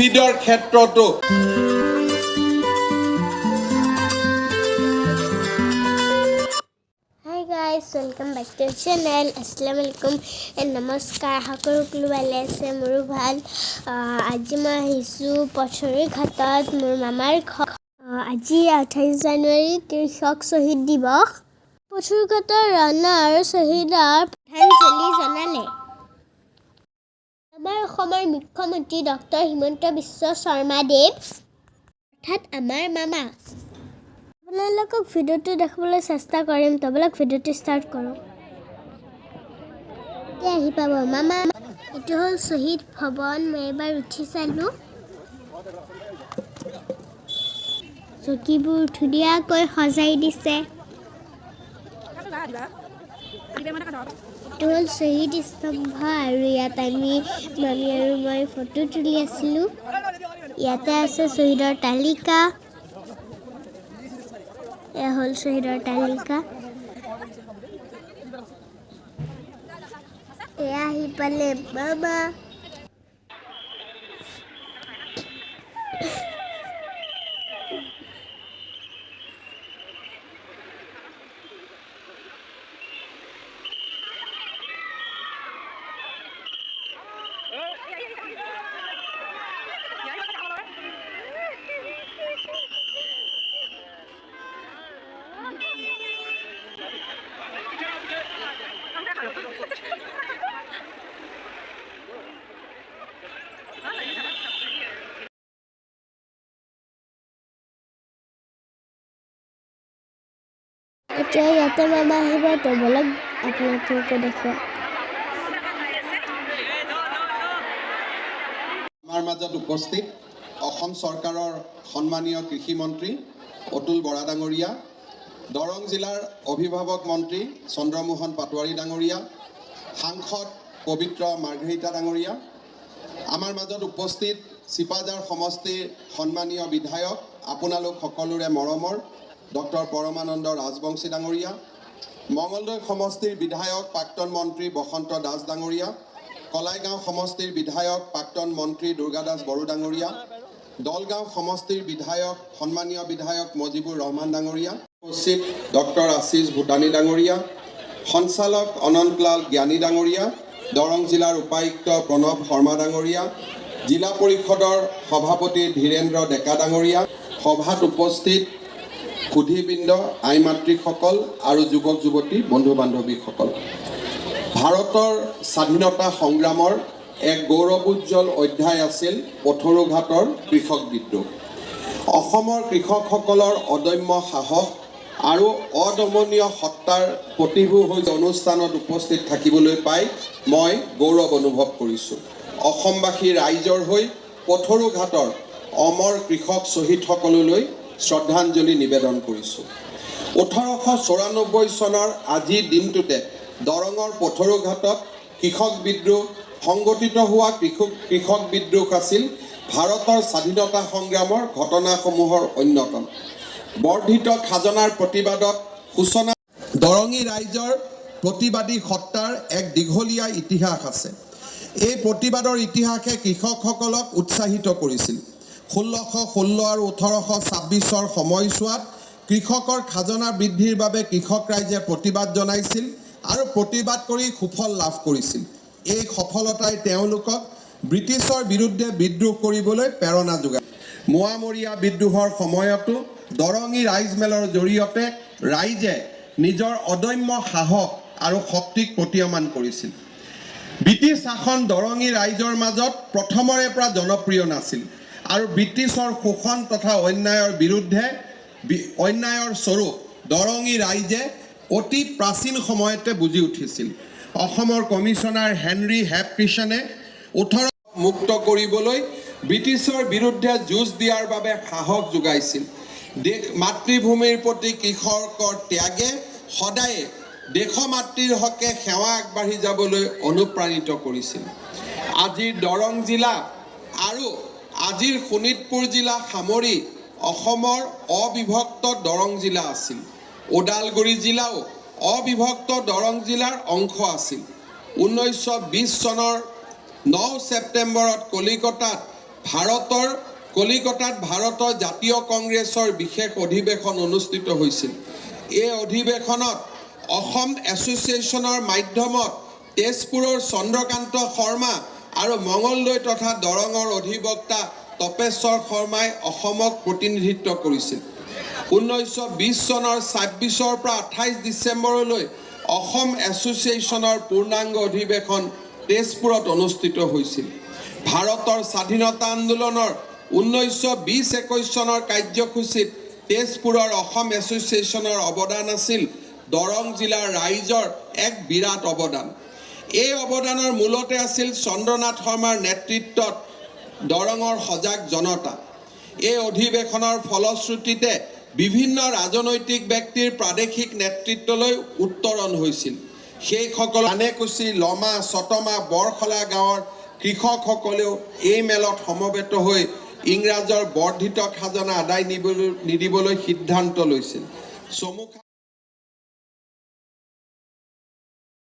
ফিডৰ ক্ষেত্ৰতো Hi guys, welcome back to the channel. Assalamualaikum and namaskar. Hakuru ভালে আছে মোৰো ভাল আজি মই আহিছোঁ patharughat মোৰ মামাৰ ঘৰ আজি 28 জানুৱাৰী কৃষক শ্বহীদ দিৱস patharughaতৰ ৰাণা আৰু শ্বহীদৰ শ্ৰদ্ধাঞ্জলি জনালে আমাৰ অসমৰ মুখ্যমন্ত্ৰী ডক্টৰ হিমন্ত বিশ্ব শৰ্মাদেৱ অৰ্থাৎ আমাৰ মামা আপোনালোকক ভিডিঅ'টো দেখাবলৈ চেষ্টা কৰিম তবলক ভিডিঅ'টো ষ্টাৰ্ট কৰোঁ এতিয়া আহি পাব মামা এইটো হ'ল শ্বহীদ ভৱন মই এবাৰ উঠি চালোঁ চকীবোৰ ধুনীয়াকৈ সজাই দিছে এইটো হ'ল শ্বহীদ স্তম্ভ আৰু ইয়াত আমি মামী আৰু মই ফটো তুলি আছিলোঁ ইয়াতে আছে শ্বহীদৰ তালিকা এয়া হ'ল শ্বহীদৰ তালিকা এয়া আহি পালে মামা এতিয়া ইয়াতে মামা আহিব তো বলক আপোনালোকে দেখুৱা আমাৰ মাজত উপস্থিত অসম চৰকাৰৰ সন্মানীয় কৃষি মন্ত্ৰী অতুল বৰা ডাঙৰীয়া দৰং জিলাৰ অভিভাৱক মন্ত্ৰী চন্দ্ৰমোহন পাটোৱাৰী ডাঙৰীয়া সাংসদ পবিত্ৰ মাৰ্ঘেৰিটা ডাঙৰীয়া আমাৰ মাজত উপস্থিত চিপাজাৰ সমষ্টিৰ সন্মানীয় বিধায়ক আপোনালোক সকলোৰে মৰমৰ ডক্টৰ পৰমানন্দ ৰাজবংশী ডাঙৰীয়া মঙলদৈ সমষ্টিৰ বিধায়ক প্ৰাক্তন মন্ত্ৰী বসন্ত দাস ডাঙৰীয়া কলাইগাঁও সমষ্টিৰ বিধায়ক প্ৰাক্তন মন্ত্ৰী দুৰ্গা দাস বড়ো ডাঙৰীয়া দলগাঁও সমষ্টিৰ বিধায়ক সন্মানীয় বিধায়ক মজিবুৰ ৰহমান ডাঙৰীয়া উপস্থিত ডক্টৰ আশিষ ভূটানী ডাঙৰীয়া সঞ্চালক অনন্তলাল জ্ঞানী ডাঙৰীয়া দৰং জিলাৰ উপায়ুক্ত প্ৰণৱ শৰ্মা ডাঙৰীয়া জিলা পৰিষদৰ সভাপতি ধীৰেন্দ্ৰ ডেকা ডাঙৰীয়া সভাত উপস্থিত সুধীবৃন্দ আই মাতৃসকল আৰু যুৱক যুৱতী বন্ধু বান্ধৱীসকল ভাৰতৰ স্বাধীনতা সংগ্ৰামৰ এক গৌৰৱোজ্জ্বল অধ্যায় আছিল patharughaতৰ কৃষক বিদ্ৰোহ অসমৰ কৃষকসকলৰ অদম্য সাহস আৰু অদমনীয় সত্তাৰ প্ৰতিভূ হৈ অনুষ্ঠানত উপস্থিত থাকিবলৈ পাই মই গৌৰৱ অনুভৱ কৰিছোঁ অসমবাসী ৰাইজৰ হৈ patharughaতৰ অমৰ কৃষক শ্বহীদসকললৈ শ্ৰদ্ধাঞ্জলি নিবেদন কৰিছোঁ 1894 চনৰ আজিৰ দিনটোতে দৰঙৰ patharughatত কৃষক বিদ্ৰোহ সংগঠিত হোৱা কৃষক বিদ্ৰোহ আছিল ভাৰতৰ স্বাধীনতা সংগ্ৰামৰ ঘটনাসমূহৰ অন্যতম বৰ্ধিত খাজনাৰ প্ৰতিবাদত সূচনা দৰঙী ৰাইজৰ প্ৰতিবাদী সত্তাৰ এক দীঘলীয়া ইতিহাস আছে এই প্ৰতিবাদৰ ইতিহাসে কৃষকসকলক উৎসাহিত কৰিছিল 1616 আৰু 1826 সময়ছোৱাত কৃষকৰ খাজনা বৃদ্ধিৰ বাবে কৃষক ৰাইজে প্ৰতিবাদ জনাইছিল আৰু প্ৰতিবাদ কৰি সুফল লাভ কৰিছিল এই সফলতাই তেওঁলোকক ব্ৰিটিছৰ বিৰুদ্ধে বিদ্ৰোহ কৰিবলৈ প্ৰেৰণা যোগায় মোৱামৰীয়া বিদ্ৰোহৰ সময়তো দৰঙী ৰাইজমেলৰ জৰিয়তে ৰাইজে নিজৰ অদম্য সাহস আৰু শক্তিক প্ৰতীয়মান কৰিছিল ব্ৰিটিছ শাসন দৰঙী ৰাইজৰ মাজত প্ৰথমৰে পৰা জনপ্ৰিয় নাছিল আৰু ব্ৰিটিছৰ শোষণ তথা অন্যায়ৰ বিৰুদ্ধে অন্যায়ৰ স্বৰূপ দৰঙী ৰাইজে অতি প্ৰাচীন সময়তে বুজি উঠিছিল অসমৰ কমিছনাৰ হেনৰি হেপকিছনে 18 মুক্ত কৰিবলৈ ব্ৰিটিছৰ বিৰুদ্ধে যুঁজ দিয়াৰ বাবে সাহস যোগাইছিল দেশ মাতৃভূমিৰ প্ৰতি কৃষকৰ ত্যাগে সদায় দেশ মাতৃৰ হকে সেৱা আগবাঢ়ি যাবলৈ অনুপ্ৰাণিত কৰিছিল আজিৰ দৰং জিলা আৰু আজিৰ শোণিতপুৰ জিলা সামৰি অসমৰ অবিভক্ত দৰং জিলা আছিল ওদালগুৰি জিলাও অবিভক্ত দৰং জিলাৰ অংশ আছিল 1920 চনৰ 9 ছেপ্টেম্বৰত কলিকতাত ভাৰতৰ কলিকতাত ভাৰতৰ জাতীয় কংগ্ৰেছৰ বিশেষ অধিৱেশন অনুষ্ঠিত হৈছিল। এই অধিৱেশনত অসম এছ'চিয়েশ্যনৰ মাধ্যমত তেজপুৰৰ চন্দ্ৰকান্ত শৰ্মা আৰু মঙলদৈ তথা দৰঙৰ অধিবক্তা তপেশ্বৰ শৰ্মাই অসমক প্ৰতিনিধিত্ব কৰিছিল। 1920 চনৰ 26 পৰা 28 ডিচেম্বৰলৈ অসম এছ'চিয়েশ্যনৰ পূৰ্ণাংগ অধিৱেশন তেজপুৰত অনুষ্ঠিত হৈছিল। ভাৰতৰ স্বাধীনতা আন্দোলনৰ 1920-21 চনৰ কাৰ্যসূচীত তেজপুৰৰ অসম এছ'চিয়েশ্যনৰ অৱদান আছিল দৰং জিলাৰ ৰাইজৰ এক বিৰাট অৱদান। এই অৱদানৰ মূলতে আছিল চন্দ্ৰনাথ শৰ্মাৰ নেতৃত্বত দৰঙৰ সজাগ জনতা। এই অধিৱেশনৰ ফলশ্ৰুতিতে বিভিন্ন ৰাজনৈতিক ব্যক্তিৰ প্ৰাদেশিক নেতৃত্বলৈ উত্তৰণ হৈছিল। সেইসকল আনেকুচি, লমা, চতমা, বৰখলা গাঁৱৰ কৃষকসকলেও এই মেলত সমবেত হৈ ইংৰাজৰ বৰ্ধিত খাজনা আদায় নিদিবলৈ সিদ্ধান্ত লৈছিল।